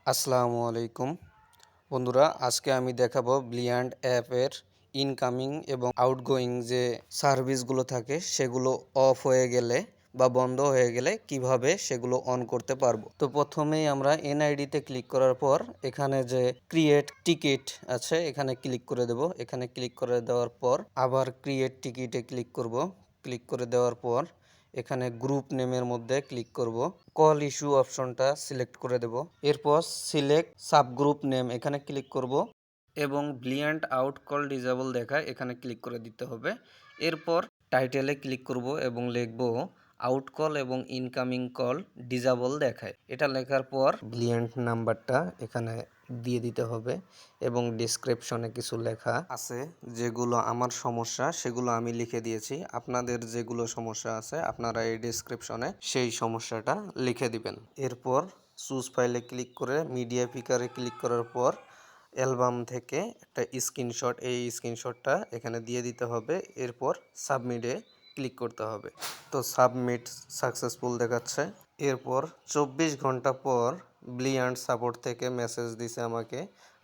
আসসালামু আলাইকুম বন্ধুরা, আজকে আমি দেখাবো ব্লিয়ান্ট অ্যাপের ইনকামিং এবং আউটগোয়িং যে সার্ভিসগুলো থাকে সেগুলো অফ হয়ে গেলে বা বন্ধ হয়ে গেলে কিভাবে সেগুলো অন করতে পারবো। তো প্রথমেই আমরা এনআইডিতে ক্লিক করার পর এখানে যে ক্রিয়েট টিকিট আছে এখানে ক্লিক করে দেব। এখানে ক্লিক করে দেওয়ার পর আবার ক্রিয়েট টিকিটে ক্লিক করব। ক্লিক করে দেওয়ার পর এখানে গ্রুপ নেমের মধ্যে ক্লিক করব। কল ইস্যু অপশনটা সিলেক্ট করে দেব। এরপর সিলেক্ট সাবগ্রুপ নেম এখানে ক্লিক করব এবং ব্লিয়ান্ট আউট কল ডিজেবল দেখায় এখানে ক্লিক করে দিতে হবে। এরপর টাইটেলে ক্লিক করব এবং লিখব আউট কল এবং ইনকামিং কল ডিজেবল দেখায়। এটা লেখার পর ব্লিয়ান্ট নাম্বারটা এখানে দিয়ে দিতে হবে এবং ডিসক্রিপশনে কিছু লেখা আছে যেগুলো আমার সমস্যা সেগুলো আমি লিখে দিয়েছি। আপনাদের যেগুলো সমস্যা আছে আপনারা এই ডিসক্রিপশনে সেই সমস্যাটা লিখে দিবেন। এরপর চুজ ফাইলে ক্লিক করে মিডিয়া পিকারে ক্লিক করার পর অ্যালবাম থেকে একটা স্ক্রিনশট, এই স্ক্রিনশটটা এখানে দিয়ে দিতে হবে। এরপর সাবমিটে ক্লিক করতে হবে। তো সাবমিট সাকসেসফুল দেখাচ্ছে। এরপর 24 ঘন্টা পর ব্লিয়ান্ট সাপোর্ট থেকে মেসেজ দিছে আমাকে,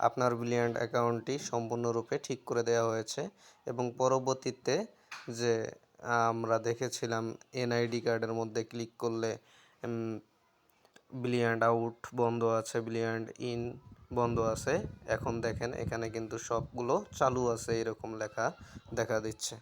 আপনার ব্লিয়ান্ট অ্যাকাউন্টটি সম্পূর্ণরূপে ঠিক করে দেওয়া হয়েছে। এবং পরবর্তীতে যে আমরা দেখেছিলাম এনআইডি কার্ডের মধ্যে ক্লিক করলে ব্লিয়ান্ট আউট বন্ধ আছে, ব্লিয়ান্ট ইন বন্ধ আছে। এখন দেখেন এখানে কিন্তু সবগুলো চালু আছে এরকম লেখা দেখা দিচ্ছে।